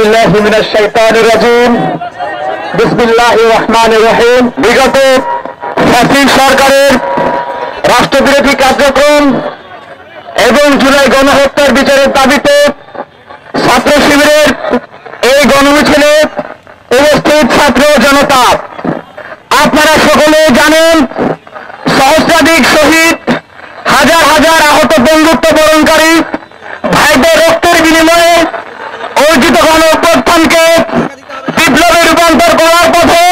বিল্লাহি মিনাশ শাইতানির রাজিম বিসমিল্লাহির রহমানির রহিম। বিগত ফ্যাসিস্ট সরকারের রাষ্ট্রবিরোধী কার্যক্রম এবং জুলাই গণহত্যার বিচারের দাবিতে ছাত্র শিবিরের এই গণমিছিলে উপস্থিত ছাত্র জনতা, আপনারা সকলেই জানেন সহস্রাধিক শহীদ, হাজার হাজার আহত বন্ধুত্ব বরণকারী ভাইদের রক্তের বিনিময়ে অর্জিত গণ অভ্যুত্থানকে বিপ্লবে রূপান্তর করার পথে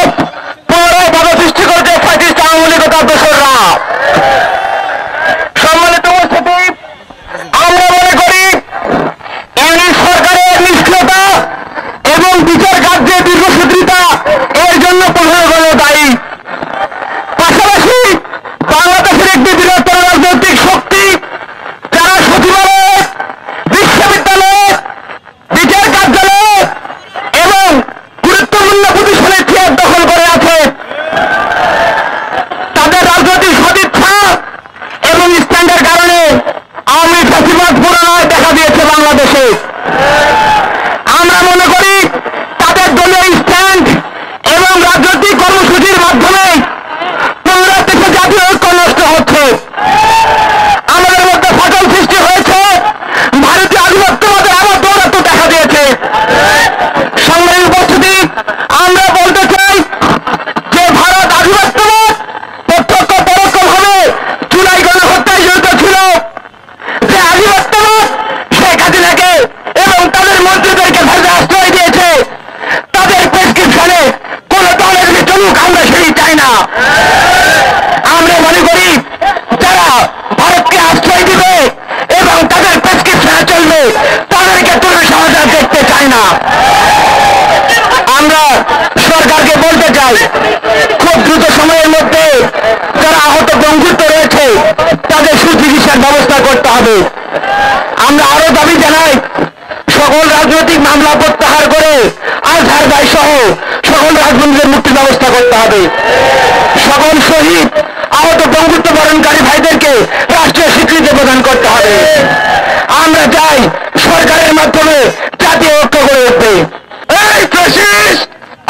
পুনরায় বাধা সৃষ্টি করেছে ফ্যাসিস্ট আওয়ামী লীগ তার দোসররা। সম্মানিত উপস্থিতি, আমরা মনে করি ইউনিট সরকারের নিষ্ক্রিয়তা এবং বিচার কার্যে দীর্ঘসূত্রিতা এর জন্য প্রধান দায়ী। পাশাপাশি বাংলাদেশের একটি বৃহত্তর রাজনৈতিক শক্তি যারা সচিবালয়, বিশ্ববিদ্যালয়, বিচার কার্যালয় এবং গুরুত্বপূর্ণ প্রতিষ্ঠানের চেয়ার দখল করে আছে, তাদের রাজনৈতিক সদিচ্ছা এবং স্ট্যান্ডের কারণে আওয়ামী ফ্যাসিবাদ পুনরায় দেখা দিয়েছে বাংলাদেশে। আমরা মনে করি তাদের দলীয় স্ট্যান্ড এবং রাজনৈতিক কর্মসূচির মাধ্যমে পুনরায় দেশে জাতীয় ঐক্য নষ্ট হচ্ছে। আমাদের মধ্যে ফাটল সৃষ্টি হয়েছে, ভারতীয় আধিপত্যবাদের আবার দৌরাত্ম্য দেখা দিয়েছে। সংগ্রামী উপস্থিতি, আমরা বলতে চাই যে ভারত আধিপত্যবাদ প্রত্যক্ষ পরোক্ষভাবে জুলাই গণহত্যায় জড়িত ছিল। যে আধিপত্যবাদ শেখ হাসিনাকে এবং তাদের মন্ত্রীদেরকে ভারতে আশ্রয় দিয়েছে, তাদের প্রেসক্রিপশনে কোন দলের চলুক, আমরা সেই চাই না। আমরা মনে করি যারা ভারতকে আশ্রয় দিবে এবং তাদের প্রেসক্রিপশনে চলবে, তাদেরকে তুলে সমাজে দেখতে চাই না। আমরা সরকারকে বলতে চাই খুব দ্রুত সময়ের মধ্যে যারা আহত বন্ধুত্ব রয়েছে তাদের সুচিকিৎসার ব্যবস্থা করতে হবে। আমরা আরো দাবি জানাই সকল রাজনৈতিক মামলা প্রত্যাহার করে আজহার ভাই সহ সকল রাজবন্দীদের মুক্তির ব্যবস্থা করতে হবে। সকল শহীদ আহত বন্ধুত্ব বরণকারী ভাইদেরকে রাষ্ট্রীয় স্বীকৃতি প্রদান করতে হবে। আমরা চাই সরকারের মাধ্যমে জাতীয় ঐক্য গড়ে উঠবে। এই ফ্যাসিস্ট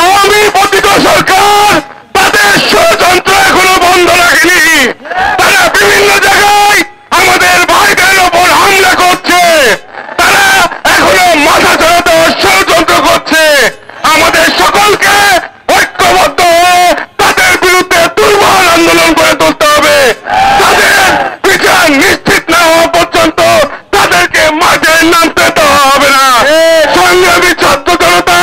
আওয়ামী পতিত সরকার তাদের ষড়যন্ত্র এখনো বন্ধ রাখেনি। তারা বিভিন্ন জায়গায় আমাদের ভাইদের ওপর হামলা করছে, তারা এখনো মাথা চড়াতে ষড়যন্ত্র করছে। আমাদের সকলকে ঐক্যবদ্ধ হয়ে তাদের বিরুদ্ধে দুর্বল আন্দোলন করে তুলতে হবে। তাদের বিচার নিশ্চিত না হওয়া পর্যন্ত তাদেরকে মাঠে নামতে দেওয়া হবে না। সংগ্রামী ছাত্র জনতা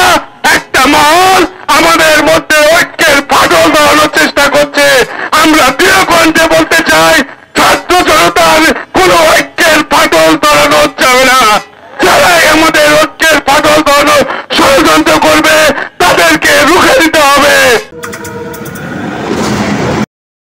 একটা মহল আমাদের মধ্যে ঐক্যের ফাটল ধরানোর চেষ্টা করছে। আমরা দৃঢ় কণ্ঠে বলতে চাই, ছাত্র জনতার কোন ঐক্যের ফাটল ধরানো যাবে না। যারাই আমাদের ঐক্যের ফাটল ধরানোর ষড়যন্ত্র করবে